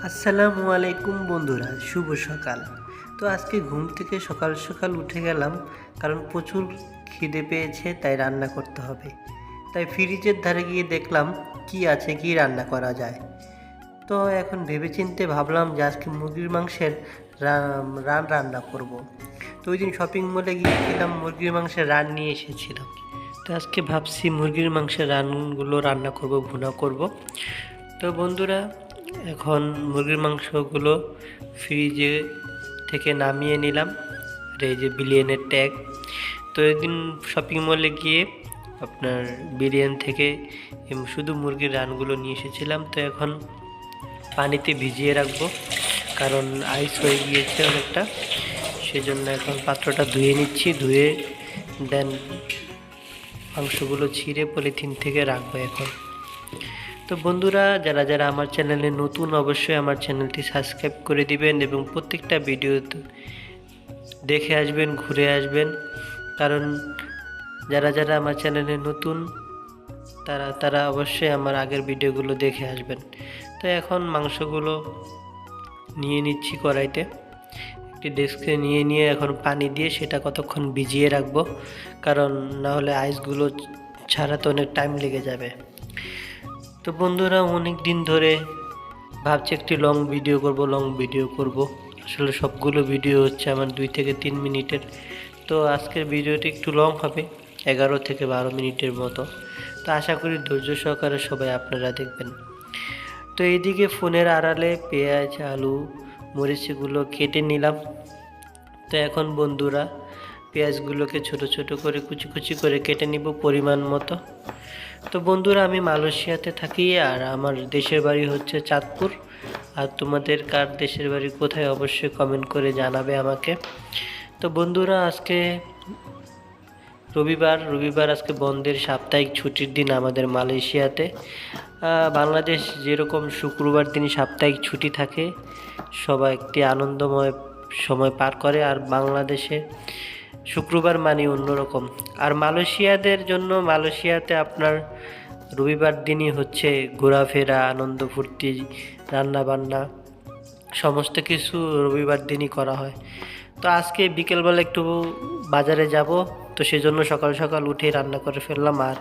আসসালামু আলাইকুম বন্ধুরা, শুভ সকাল। তো আজকে ঘুম থেকে সকাল সকাল উঠে গেলাম, কারণ প্রচুর খিদে পেয়েছে, তাই রান্না করতে হবে। তাই ফ্রিজের ধারে গিয়ে দেখলাম কি আছে, কি রান্না করা যায়। তো এখন ভেবেচিন্তে ভাবলাম যে আজকে মুরগির মাংসের রান্না করব। তো ওই দিন শপিং মলে গিয়েছিলাম, মুরগির মাংসের রান নিয়ে এসেছিলাম। তো আজকে ভাবছি মুরগির মাংসের রানগুলো রান্না করব, ভুনা করব। তো বন্ধুরা, এখন মুরগির মাংসগুলো ফ্রিজে থেকে নামিয়ে নিলাম, আর এই যে বিরিয়ানির ট্যাগ। তো একদিন শপিং মলে গিয়ে আপনার বিরিয়ানি থেকে শুধু মুরগির রানগুলো নিয়ে এসেছিলাম। তো এখন পানিতে ভিজিয়ে রাখবো, কারণ আইস হয়ে গিয়েছে অনেকটা। সেজন্য এখন পাত্রটা ধুয়ে নিচ্ছি, ধুয়ে দেন মাংসগুলো ছিঁড়ে পলিথিন থেকে রাখবো এখন। তো বন্ধুরা, যারা যারা আমার চ্যানেলে নতুন, অবশ্যই আমার চ্যানেলটি সাবস্ক্রাইব করে দিবেন এবং প্রত্যেকটা ভিডিও দেখে আসবেন, ঘুরে আসবেন। কারণ যারা যারা আমার চ্যানেলে নতুন, তারা অবশ্যই আমার আগের ভিডিওগুলো দেখে আসবেন। তো এখন মাংসগুলো নিয়ে নিচ্ছি কড়াইতে, একটি ডেস্কে নিয়ে এখন পানি দিয়ে সেটা কতক্ষণ ভিজিয়ে রাখবো, কারণ না হলে আইসগুলো ছাড়াতে অনেক টাইম লেগে যাবে। তো বন্ধুরা, অনেক দিন ধরে ভাবছি একটি লং ভিডিও করব। আসলে সবগুলো ভিডিও হচ্ছে আমার 2 থেকে 3 মিনিটের। তো আজকের ভিডিওটি একটু লং হবে, 11 থেকে 12 মিনিটের মতো। তো আশা করি ধৈর্য সহকারে সবাই আপনারা দেখবেন। তো এইদিকে ফোনের আড়ালে পেঁয়াজ, আলু, মরিচগুলো কেটে নিলাম। তো এখন বন্ধুরা, পেঁয়াজগুলোকে ছোট ছোট করে কুচি কুচি করে কেটে নিব পরিমাণ মতো। তো বন্ধুরা, আমি মালয়েশিয়াতে থাকি, আর আমার দেশের বাড়ি হচ্ছে চাঁদপুর। আর তোমাদের কার দেশের বাড়ি কোথায় অবশ্যই কমেন্ট করে জানাবে আমাকে। তো বন্ধুরা, আজকে রবিবার আজকে বন্ধের সাপ্তাহিক ছুটির দিন আমাদের মালয়েশিয়াতে। বাংলাদেশ যেরকম শুক্রবার দিন সাপ্তাহিক ছুটি থাকে, সবাই একটি আনন্দময় সময় পার করে, আর বাংলাদেশে শুক্রবার মানে অন্যরকম। আর মালয়েশিয়াতে আপনার রবিবার দিনই হচ্ছে ঘোরাফেরা, আনন্দ ফুর্তি, রান্নাবান্না সমস্ত কিছু রবিবার দিনই করা হয়। তো আজকে বিকেলবেলা একটু বাজারে যাব, তো সেজন্য সকাল সকাল উঠে রান্না করে ফেললাম। আর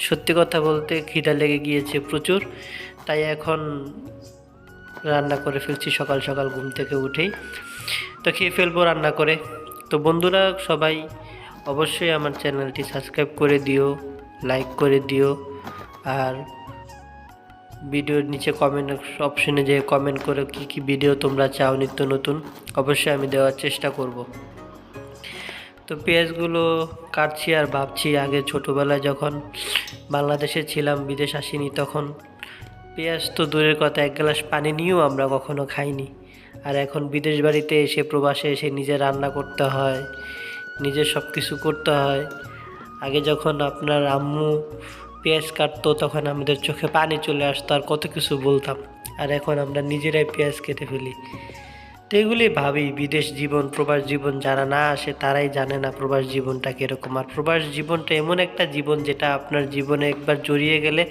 সত্যি কথা বলতে খিদা লেগে গিয়েছে প্রচুর, তাই এখন রান্না করে ফেলছি সকাল সকাল ঘুম থেকে উঠেই। তো খেয়ে ফেলবো রান্না করে। তো বন্ধুরা, সবাই অবশ্যই আমার চ্যানেলটি সাবস্ক্রাইব করে দিও, লাইক করে দিও, আর ভিডিওর নিচে কমেন্ট অপশনে যে কমেন্ট করে কি ভিডিও তোমরা চাও নিত্য নতুন, অবশ্যই আমি দেওয়ার চেষ্টা করব। তো পেঁয়াজগুলো কাটছি আর ভাবছি, আগে ছোটোবেলায় যখন বাংলাদেশে ছিলাম, বিদেশ আসিনি, তখন পেঁয়াজ তো দূরের কথা, 1 গ্লাস পানি নিয়েও আমরা কখনো খাইনি। আর এখন বিদেশ বাড়িতে এসে, প্রবাসে এসে নিজে রান্না করতে হয়, নিজে সব কিছু করতে হয়। আগে যখন আপনার আম্মু পেঁয়াজ কাটতো, তখন আমাদের চোখে পানি চলে আসতো, আর কত কিছু বলতাম। আর এখন আমরা নিজেরাই পেঁয়াজ কেটে ফেলি। তো এগুলি ভাবি, বিদেশ জীবন, প্রবাস জীবন যারা না আসে তারাই জানে না প্রবাস জীবনটা কীরকম। আর প্রবাস জীবনটা এমন একটা জীবন যেটা আপনার জীবনে একবার জড়িয়ে গেলে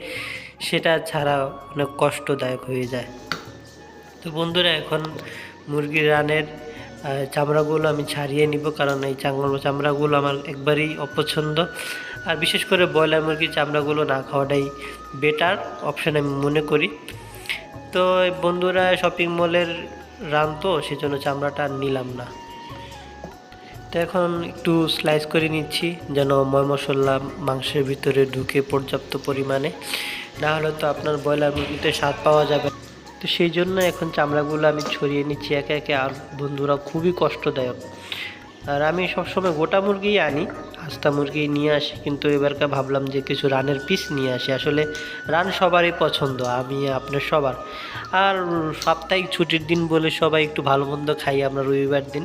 সেটা ছাড়া অনেক কষ্টদায়ক হয়ে যায়। তো বন্ধুরা, এখন মুরগির রানের চামড়াগুলো আমি ছাড়িয়ে নিব, কারণ এই চামড়াগুলো আমার একবারই অপছন্দ। আর বিশেষ করে ব্রয়লার মুরগির চামড়াগুলো না খাওয়াটাই বেটার অপশান আমি মনে করি। তো বন্ধুরা, শপিং মলের রান তো সেজন্য চামড়াটা আর নিলাম না। তো এখন একটু স্লাইস করে নিচ্ছি, যেন ময় মশলা মাংসের ভিতরে ঢুকে পর্যাপ্ত পরিমাণে, না হলে তো আপনার ব্রয়লার মুরগিতে স্বাদ পাওয়া যাবে। তো সেই জন্য এখন চামড়াগুলো আমি ছড়িয়ে নিচ্ছি একে একে। আর বন্ধুরা, খুবই কষ্টদায়ক। আর আমি সবসময় গোটা মুরগিই আনি, আস্তা মুরগি নিয়ে আসি, কিন্তু এবারকার ভাবলাম যে কিছু রানের পিস নিয়ে আসি। আসলে রান সবারই পছন্দ, আমি আপনার সবার। আর সাপ্তাহিক ছুটির দিন বলে সবাই একটু ভালো মন্দ খাই আমরা রবিবার দিন।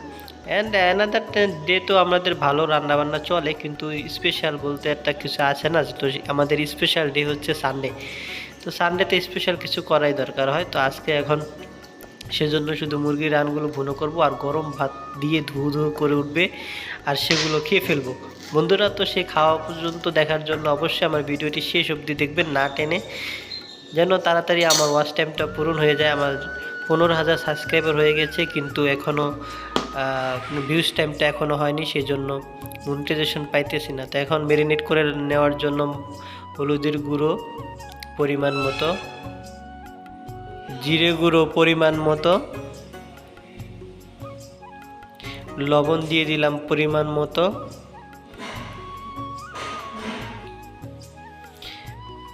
অ্যান্ড অ্যানাদার ডে তো আমাদের ভালো রান্নাবান্না চলে, কিন্তু স্পেশাল বলতে একটা কিছু আছে না। তো আমাদের স্পেশাল ডে হচ্ছে সানডে। তো সানডেতে স্পেশাল কিছু করাই দরকার হয়। তো আজকে এখন সেজন্য শুধু মুরগির রানগুলো ভুনো করব, আর গরম ভাত দিয়ে ধু ধু করে উঠবে, আর সেগুলো খেয়ে ফেলবো। বন্ধুরা, তো সে খাওয়া পর্যন্ত দেখার জন্য অবশ্যই আমার ভিডিওটি শেষ অবধি দেখবেন, না টেনে, যেন তাড়াতাড়ি আমার ওয়াচ টাইমটা পূরণ হয়ে যায়, আমার 15,000 সাবস্ক্রাইবার হয়ে গেছে, কিন্তু এখনও ভিউজ টাইমটা এখনও হয়নি, সেই জন্য মনিটাইজেশন পাইতেছি না। তো এখন ম্যারিনেট করে নেওয়ার জন্য হলুদের গুঁড়ো পরিমাণ মতো, জিরে গুঁড়ো পরিমাণ মতো, লবণ দিয়ে দিলাম পরিমাণ মতো।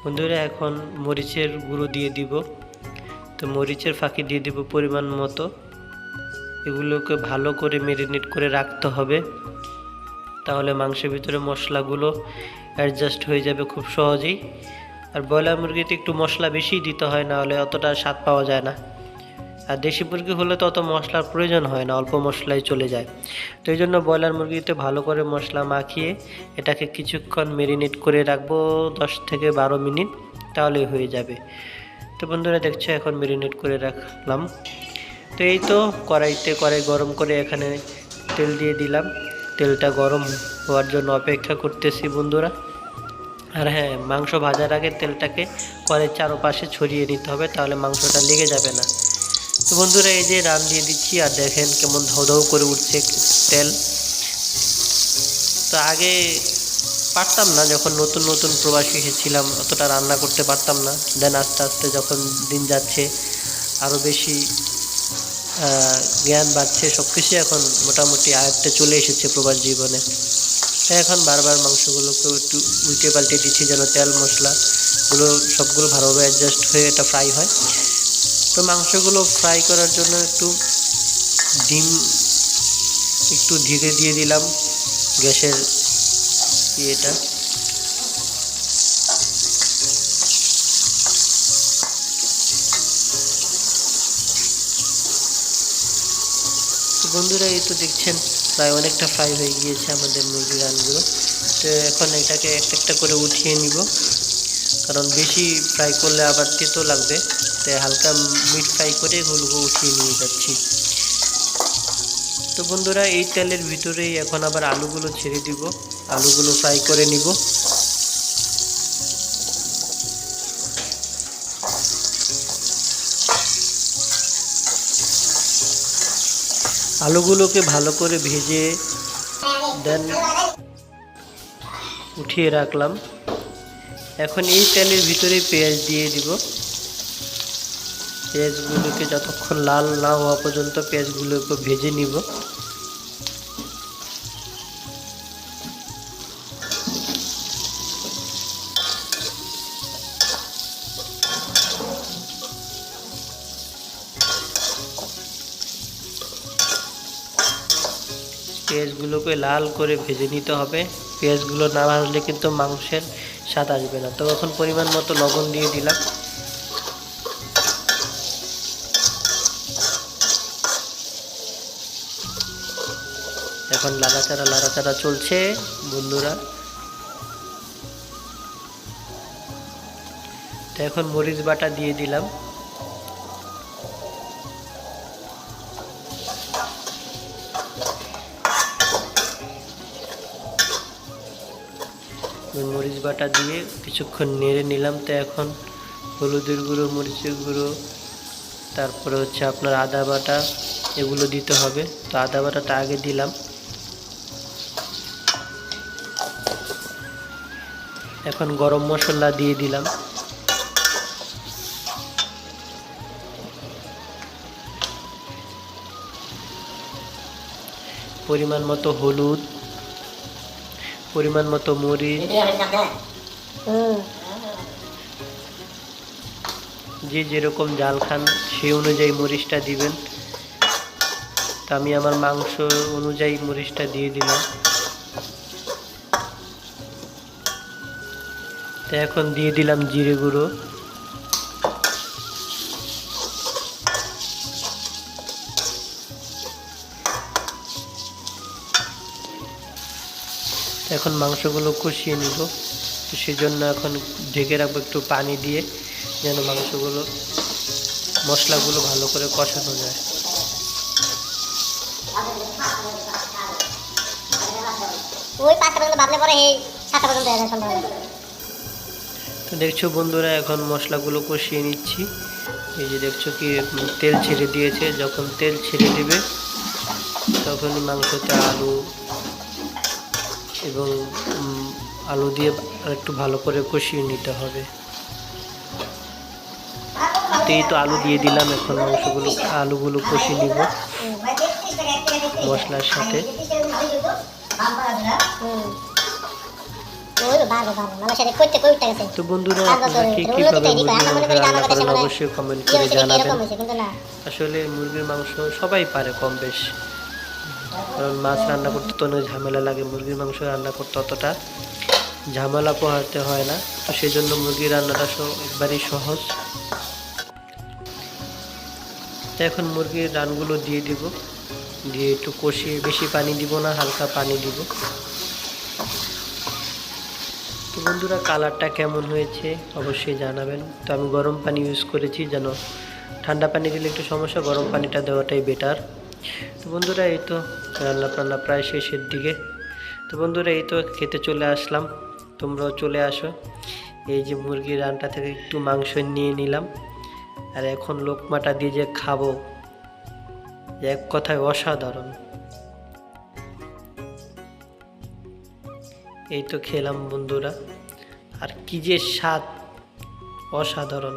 বন্ধুরা এখন মরিচের গুঁড়ো দিয়ে দিব, তো মরিচের ফাঁকি দিয়ে দিব পরিমাণ মতো। এগুলোকে ভালো করে ম্যারিনেট করে রাখতে হবে, তাহলে মাংসের ভিতরে মশলাগুলো অ্যাডজাস্ট হয়ে যাবে খুব সহজেই। আর ব্রয়লার মুরগিতে একটু মশলা বেশি দিতে হয়, না হলে অতটা স্বাদ পাওয়া যায় না। আর দেশি মুরগি হলে তো অত মশলার প্রয়োজন হয় না, অল্প মশলায় চলে যায়। তো এই জন্য ব্রয়লার মুরগিতে ভালো করে মশলা মাখিয়ে এটাকে কিছুক্ষণ ম্যারিনেট করে রাখবো, 10 থেকে 12 মিনিট, তাহলেই হয়ে যাবে। তো বন্ধুরা দেখছো এখন ম্যারিনেট করে রাখলাম। তো এই তো কড়াই গরম করে এখানে তেল দিয়ে দিলাম, তেলটা গরম হওয়ার জন্য অপেক্ষা করতেছি বন্ধুরা। আর হ্যাঁ, মাংস ভাজার আগে তেলটাকে কড়াইয়ের চারপাশে ছড়িয়ে নিতে হবে, তাহলে মাংসটা লেগে যাবে না। তো বন্ধুরা এই যে রান দিয়ে দিচ্ছি, আর দেখেন কেমন ধৌ করে উঠছে তেল। তো আগে পারতাম না, যখন নতুন নতুন প্রবাসী এসেছিলাম অতটা রান্না করতে পারতাম না। দেন আস্তে আস্তে যখন দিন যাচ্ছে আরও বেশি জ্ঞান বাড়ছে, সব কিছু এখন মোটামুটি আয়ত্তে চলে এসেছে প্রবাস জীবনে। তাই এখন বারবার মাংসগুলোকে একটু উল্টে পাল্টে দিচ্ছি, যেন তেল মশলাগুলো সবগুলো ভালোভাবে অ্যাডজাস্ট হয়ে এটা ফ্রাই হয়। তো মাংসগুলো ফ্রাই করার জন্য একটু ডিম একটু ধীরে দিয়ে দিলাম গ্যাসের ইয়েটা। বন্ধুরা এই তো দেখছেন প্রায় অনেকটা ফ্রাই হয়ে গিয়েছে আমাদের মুরগির রানগুলো। তো এখন এটাকে একটা করে উঠিয়ে নিব, কারণ বেশি ফ্রাই করলে আবার তেতো লাগবে। তাই হালকা মিড ফ্রাই করে এগুলো উঠিয়ে নিয়ে যাচ্ছি। তো বন্ধুরা এই তেলের ভিতরেই এখন আবার আলুগুলো ছেড়ে দিব, আলুগুলো ফ্রাই করে নিব। আলুগুলোকে ভালো করে ভেজে দেন উঠিয়ে রাখলাম। এখন এই তেলের ভিতরে পেঁয়াজ দিয়ে দিব। পেঁয়াজগুলোকে যতক্ষণ লাল না হওয়া পর্যন্ত পেঁয়াজগুলোকে ভেজে নিব। পেঁয়াজগুলোকে লাল করে ভেজে নিতে হবে, পেঁয়াজগুলো না ভাজলে কিন্তু মাংসের স্বাদ আসবে না। তো এখন পরিমাণ মতো লবণ দিয়ে দিলাম। এখন লাড়াচাড়া চলছে বন্ধুরা। তো এখন মরিচ বাটা দিয়ে দিলাম। মরিচ বাটা দিয়ে কিছুক্ষণ নেড়ে নিলাম। তো এখন হলুদের গুঁড়ো, মরিচের গুঁড়ো, তারপরে হচ্ছে আপনার আদা বাটা, এগুলো দিতে হবে। তো আদা বাটাটা আগে দিলাম। এখন গরম মশলা দিয়ে দিলাম। পরিমাণ মতো হলুদ, পরিমাণ মতো মরিচ, যে যেরকম ঝাল খান সেই অনুযায়ী মরিচটা দিবেন। তো আমি আমার মাংস অনুযায়ী মরিচটা দিয়ে দিলাম। তো এখন দিয়ে দিলাম জিরে গুঁড়ো। এখন মাংসগুলো কষিয়ে নিব। তো সেই জন্য এখন ঢেকে রাখবো একটু পানি দিয়ে, যেন মাংসগুলো মশলাগুলো ভালো করে কষানো যায়। তো দেখছো বন্ধুরা এখন মশলাগুলো কষিয়ে নিচ্ছি। এই যে দেখছো কি তেল ছেড়ে দিয়েছে, যখন তেল ছেড়ে দিবে তখনই মাংসতে আলু এবং আলু দিয়ে একটু ভালো করে কষিয়ে নিতে হবে। এই তো আলু দিয়ে দিলাম, এখন আলুগুলো কষিয়ে নিব মশলার সাথে। তো বন্ধুরা আপনারা কিভাবে মুরগির মাংস রান্না করেন অবশ্যই কমেন্ট করে জানাবেন। আসলে মুরগির মাংস সবাই পারে কম বেশ, কারণ মাছ রান্না করতে তো অনেক ঝামেলা লাগে, মুরগির মাংস রান্না করতে অতটা ঝামেলা পোহাতে হয় না। তো সেই জন্য মুরগির রান্নাটা একবারই সহজ। এখন মুরগির রানগুলো দিয়ে দিব, দিয়ে একটু কষিয়ে, বেশি পানি দিব না, হালকা পানি দিব। তো বন্ধুরা কালারটা কেমন হয়েছে অবশ্যই জানাবেন। তো আমি গরম পানি ইউজ করেছি, যেন ঠান্ডা পানি দিলে একটু সমস্যা, গরম পানিটা দেওয়াটাই বেটার। তো বন্ধুরা এই তো রান্না প্রায় শেষের দিকে। তো বন্ধুরা এই তো খেতে চলে আসলাম, তোমরাও চলে আসো। এই যে মুরগির রানটা থেকে একটু মাংস নিয়ে নিলাম, আর এখন লোকমাটা দিয়ে যে খাবো, এক কথায় অসাধারণ। এই তো খেলাম বন্ধুরা, আর কি যে স্বাদ, অসাধারণ।